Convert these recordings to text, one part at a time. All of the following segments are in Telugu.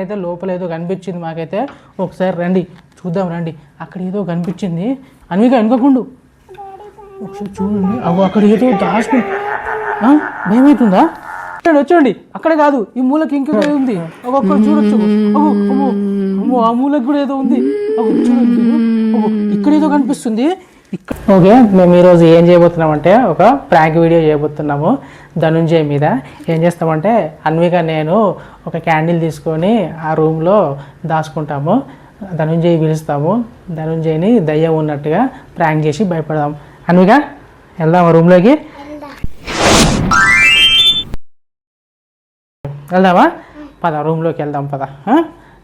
అయితే లోపల ఏదో కనిపించింది మాకైతే. ఒకసారి రండి చూద్దాం రండి. అక్కడ ఏదో కనిపించింది. అన్విక వెనుకకుండు ఒకసారి చూడండి. అగో అక్కడ ఏదో దాచుకుని భయం అవుతుందా? వచ్చండి. అక్కడ కాదు ఈ మూలకి ఇంకొక ఉంది. ఒక్కొక్కరు చూడొచ్చు. అగో అమ్మో అమ్మో ఆ మూలకి కూడా ఏదో ఉంది. అగో చూడండి. అగో ఇక్కడ ఏదో కనిపిస్తుంది. ఓకే, మేము ఈరోజు ఏం చేయబోతున్నామంటే ఒక ప్రాంక్ వీడియో చేయబోతున్నాము ధనుంజయ్ మీద. ఏం చేస్తామంటే అన్విక నేను ఒక క్యాండిల్ తీసుకొని ఆ రూమ్లో దాచుకుంటాము. ధనుంజయ్ పిలుస్తాము. ధనుంజయ్ని దయ్యం ఉన్నట్టుగా ప్రాంక్ చేసి భయపడదాం. అన్విక వెళ్దామా రూమ్లోకి? వెళ్దామా? పద రూమ్లోకి వెళ్దాం. పద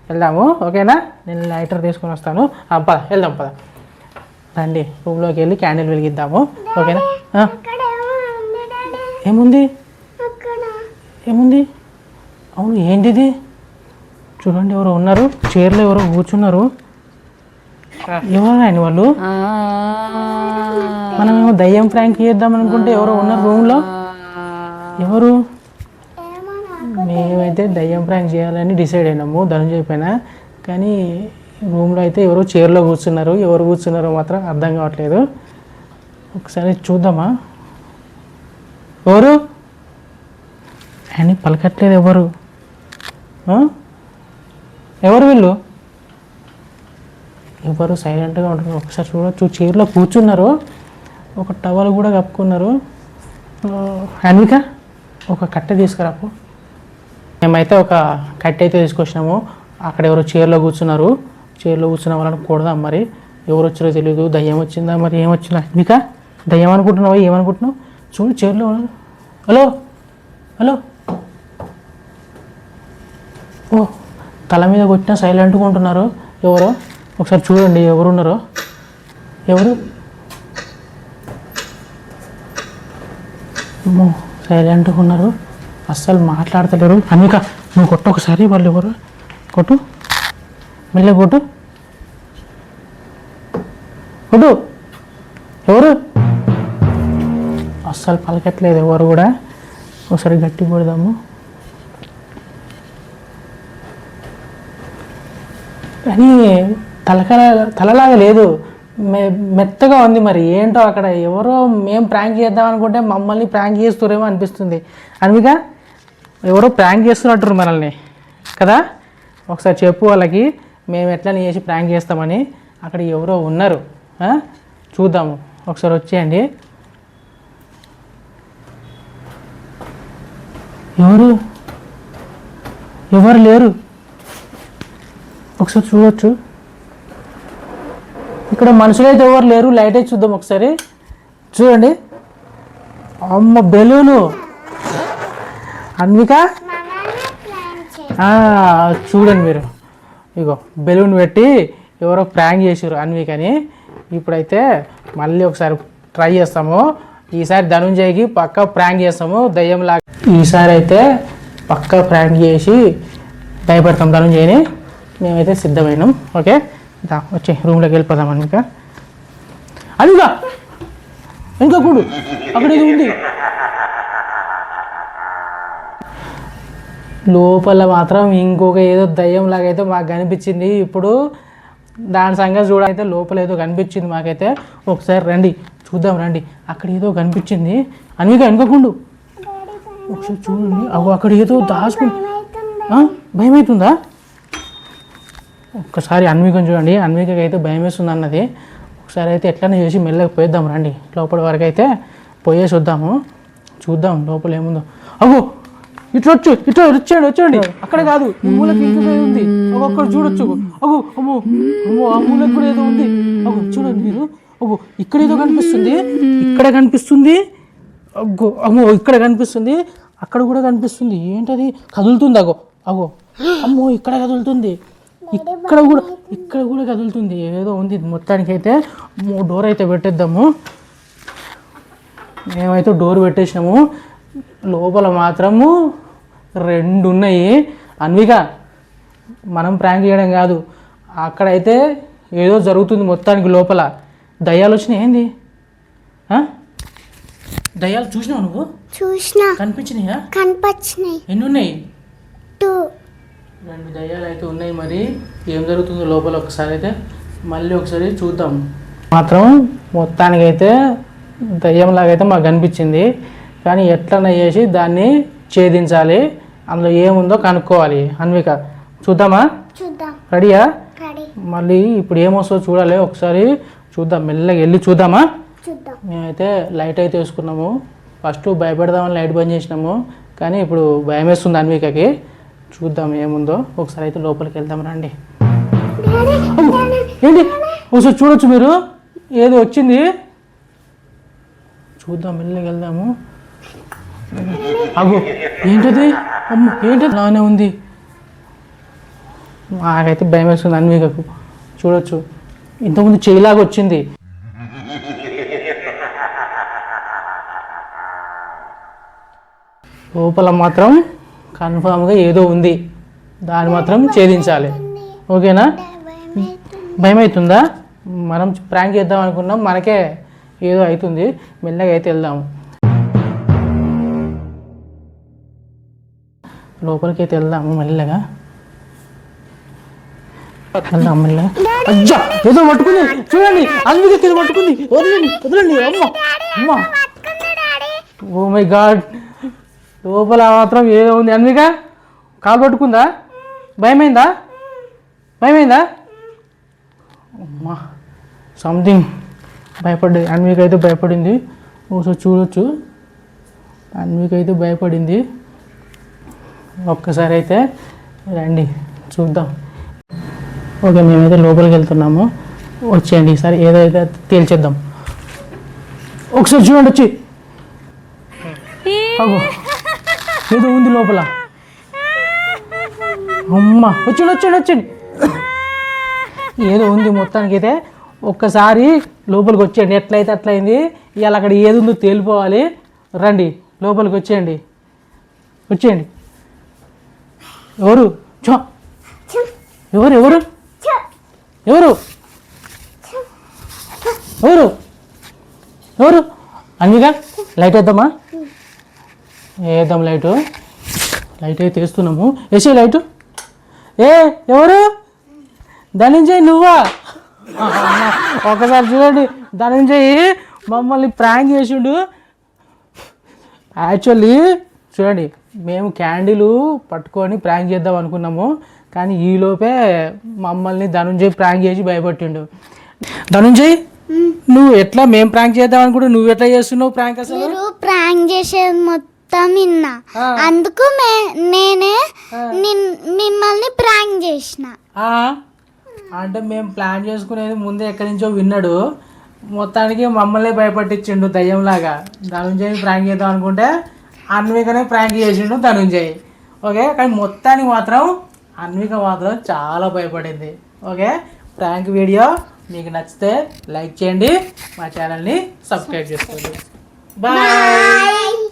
వెళ్దాము. ఓకేనా? నేను లైటర్ తీసుకొని వస్తాను. పద వెళ్దాం. పద రండి రూమ్లోకి వెళ్ళి క్యాండిల్ వెలిగిద్దాము. ఓకేనా? ఏముంది ఏముంది? అవును ఏంటిది? చూడండి ఎవరో ఉన్నారు. చైర్లో ఎవరో కూర్చున్నారు. ఎవరు ఆయన వాళ్ళు? మనమేమో దయ్యం ప్రాంక్ చేద్దాం అనుకుంటే ఎవరో ఉన్నారు రూమ్లో. ఎవరు? మేమైతే దయ్యం ప్రాంక్ చేయాలని డిసైడ్ అయినాము ధనుంజయ్ పైన. కానీ రూమ్లో అయితే ఎవరో చైర్లో కూర్చున్నారు. ఎవరు కూర్చున్నారో మాత్రం అర్థం కావట్లేదు. ఒకసారి చూద్దామా? ఎవరు అని పలకట్లేదు. ఎవరు ఎవరు వీళ్ళు? ఎవరు సైలెంట్గా ఉంటున్నారు. ఒకసారి చూడొచ్చు. చైర్లో కూర్చున్నారు. ఒక టవల్ కూడా కప్పుకున్నారు. అన్విక ఒక కట్టె తీసుకురాపు. మేమైతే ఒక కట్టె అయితే తీసుకొచ్చినాము. అక్కడ ఎవరో చైర్లో కూర్చున్నారు. చైర్లో కూర్చున్న వాళ్ళని కూడదాం. మరి ఎవరు వచ్చారో తెలియదు. దయ్యం వచ్చిందా మరి ఏమొచ్చిందా? అన్విక దయ్యం అనుకుంటున్నావా? ఏమనుకుంటున్నావు? చూడు చైర్లో. Hello hello. ఓ తల మీద కొట్టినా సైలెంట్గా ఉంటున్నారు. ఎవరో ఒకసారి చూడండి ఎవరున్నారో. ఎవరు? సైలెంట్గా ఉన్నారు. అస్సలు మాట్లాడతలేరు. అన్విక నువ్వు కొట్టు ఒకసారి. వాళ్ళు ఎవరు? కొట్టు మెల్లగా కొట్టు. కొట్టు. ఎవరు? అస్సలు పలకట్లేదు ఎవరు కూడా. ఒకసారి గట్టి కొడదాము. కానీ తలలాగా లేదు, మెత్తగా ఉంది. మరి ఏంటో అక్కడ ఎవరో మేము ప్రాంక్ చేద్దాం అనుకుంటే మమ్మల్ని ప్రాంక్ చేస్తురేమో అనిపిస్తుంది. అన్విక ఎవరో ప్రాంక్ చేస్తున్నట్టు మనల్ని కదా. ఒకసారి చెప్పు వాళ్ళకి మేము ఎట్లా చేసి ప్రాంక్ చేస్తామని. అక్కడ ఎవరో ఉన్నారు. చూద్దాము. ఒకసారి వచ్చేయండి. ఎవరు? ఎవరు లేరు. ఒకసారి చూడవచ్చు. ఇక్కడ మనుషులైతే ఎవరు లేరు. లైట్ అయితే చూద్దాం ఒకసారి. చూడండి. అమ్మ బెలూను. అన్విక చూడండి మీరు. ఇగో బెలూన్ పెట్టి ఎవరో ప్రాంక్ చేసారు అన్వికని. ఇప్పుడైతే మళ్ళీ ఒకసారి ట్రై చేస్తాము. ఈసారి ధనుంజయ్కి పక్కా ప్రాంక్ చేస్తాము దయ్యంలాగా. ఈసారి అయితే పక్కా ప్రాంక్ చేసి భయపడతాం ధనుంజయ్ని. మేమైతే సిద్ధమైనాం. ఓకే వచ్చి రూమ్లోకి వెళ్ళిపోదాం. అన్విక అన్విక ఇంకా కూడు అక్కడ ఏదో ఉంది. లోపల మాత్రం ఇంకొక ఏదో దయ్యం లాగా అయితే మాకు కనిపించింది. ఇప్పుడు దాని సంగతి చూడైతే లోపల ఏదో కనిపించింది మాకైతే. ఒకసారి రండి చూద్దాం రండి. అక్కడ ఏదో కనిపించింది. అన్విక వెనుకకుండు ఒకసారి చూడండి. అగో అక్కడ ఏదో దాచుకుని భయం అవుతుందా? ఒక్కసారి అన్వికను చూడండి. అన్వికకి అయితే భయం వేస్తుంది అన్నది. ఒకసారి అయితే ఎట్లనే చేసి మెల్లగా పోయిద్దాం రండి. లోపల వరకు అయితే పోయేసి వద్దాము. చూద్దాం లోపల ఏముందో. అగో ఇట్లా వచ్చేయండి. అక్కడ కాదు ఈ మూలకి ఇంకొక ఉంది. ఒక్కొక్కరు చూడొచ్చు. అగో అమ్మో అమ్మో ఆ మూలకి కూడా ఏదో ఉంది. అగో చూడండి మీరు. అగో ఇక్కడ ఏదో కనిపిస్తుంది. ఇక్కడ కనిపిస్తుంది. అగో అమ్మో ఇక్కడ కనిపిస్తుంది. అక్కడ కూడా కనిపిస్తుంది. ఏంటది? కదులుతుంది. అగో అగో అమ్మో ఇక్కడ కదులుతుంది. ఇక్కడ కూడా కదులుతుంది. ఏదో ఉంది మొత్తానికైతే. డోర్ అయితే పెట్టేద్దాము. మేమైతే డోర్ పెట్టేసినాము. లోపల మాత్రము 2 ఉన్నాయి. అన్విక మనం ప్రాంక్ చేయడం కాదు, అక్కడైతే ఏదో జరుగుతుంది మొత్తానికి. లోపల దయ్యాలు వచ్చినాయి. ఏంది దయ్యాలు చూసినావు నువ్వు? చూసినా. కనిపించినాయా? కనిపించినాయి. ఎన్ని ఉన్నాయి? 2. 2 దయ్యాలు అయితే ఉన్నాయి. మరి ఏం జరుగుతుందో లోపల ఒకసారి అయితే మళ్ళీ ఒకసారి చూద్దాం. మాత్రం మొత్తానికైతే దయ్యంలాగైతే మాకు కనిపించింది. కానీ ఎట్లన్నా చేసి దాన్ని ఛేదించాలి, అందులో ఏముందో కనుక్కోవాలి. అన్విక చూద్దామా? రెడీయా? మళ్ళీ ఇప్పుడు ఏమొస్తుందో చూడాలి, ఒకసారి చూద్దాం. మెల్లగా వెళ్ళి చూద్దామా? మేమైతే లైట్ అయితే వేసుకున్నాము. ఫస్ట్ భయపెడదామని లైట్ బంద్ చేసినాము, కానీ ఇప్పుడు భయం వేస్తుంది అన్వికకి. చూద్దాం ఏముందో ఒకసారి అయితే లోపలికి వెళ్దాం రండి. ఏంటి ఒకసారి చూడొచ్చు మీరు, ఏదో వచ్చింది. చూద్దాం మెల్లగా వెళ్దాము. అగో ఏంటది? అమ్మ ఏంటి అలానే ఉంది. నాకైతే భయం వేస్తుంది అన్వికకు. చూడొచ్చు ఇంతకుముందు చేయిలాగా వచ్చింది. లోపల మాత్రం కన్ఫామ్గా ఏదో ఉంది, దాన్ని మాత్రం ఛేదించాలి. ఓకేనా? భయం అవుతుందా? మనం ప్రాంక్ చేద్దాం అనుకున్నాం, మనకే ఏదో అవుతుంది. మెల్లగా అయితే వెళ్దాము, లోపలికి అయితే వెళ్దాము మెల్లగా. వెళ్దాం మెల్లగా. అజ్జా ఏదో పట్టుకుంది చూడండి, అందుకే ఏదో పట్టుకుంది. వదలండి వదలండి. అమ్మ అమ్మ, ఓ మై గాడ్, లోపల మాత్రం ఏదో ఉంది. అన్విక కాలు పట్టుకుందా? భయమైందా? భయమైందా? అమ్మా సంథింగ్ భయపడ్డది. అన్విక అయితే భయపడింది. ఒకసారి చూడొచ్చు, అన్విక అయితే భయపడింది. ఒక్కసారి అయితే రండి చూద్దాం. ఓకే మేమైతే లోపలికి వెళ్తున్నాము, వచ్చేయండి. ఈసారి ఏదైతే తేల్చేద్దాం. ఒకసారి చూడండి వచ్చి. ఏదో ఉంది లోపల. అమ్మ వచ్చండి వచ్చండి వచ్చండి, ఏదో ఉంది మొత్తానికి. అయితే ఒక్కసారి లోపలికి వచ్చేయండి, ఎట్లయితే అట్లయింది. ఇవాళ అక్కడ ఏది ఉందో తేలిపోవాలి. రండి లోపలికి వచ్చేయండి, వచ్చేయండి. ఎవరు? ఎవరు ఎవరు ఎవరు ఎవరు ఎవరు? అన్విక లైట్ వేద్దామా? వేద్దాం లైటు. లైట్ అయితే వేస్తున్నాము. వేసే లైటు. ఎవరు? ధనంజయ్ నువ్వా? ఒకసారి చూడండి, ధనంజయ్ మమ్మల్ని ప్రాంక్ చేసిండు. యాక్చువల్లీ చూడండి, మేము క్యాండిల్ పట్టుకొని ప్రాంక్ చేద్దాం అనుకున్నాము, కానీ ఈలోపే మమ్మల్ని ధనంజయ్ ప్రాంక్ చేసి భయపట్టిండు. ధనంజయ్ నువ్వు ఎట్లా మేము ప్రాంక్ చేద్దాం అనుకుంటే నువ్వు ఎట్లా చేస్తున్నావు ప్రాంక్? అసలు ప్రాంక్ చేసేది మొత్తం విన్నా, అందుకు నేనే మిమ్మల్ని ప్రాంక్ చేసిన. అంటే మేము ప్లాన్ చేసుకునేది ముందే ఎక్కడి నుంచో విన్నాడు, మొత్తానికి మమ్మల్ని భయపట్టించిండు దయ్యంలాగా. ధనంజయ్ ప్రాంక్ చేద్దాం అనుకుంటే అన్వికనే ప్రాంక్ చేసిండు ధనంజయ్. ఓకే, కానీ మొత్తానికి మాత్రం అన్విక మాత్రం చాలా భయపడింది. ఓకే, ప్రాంక్ వీడియో మీకు నచ్చితే లైక్ చేయండి, మా ఛానల్ని సబ్స్క్రైబ్ చేసుకోండి. బాయ్.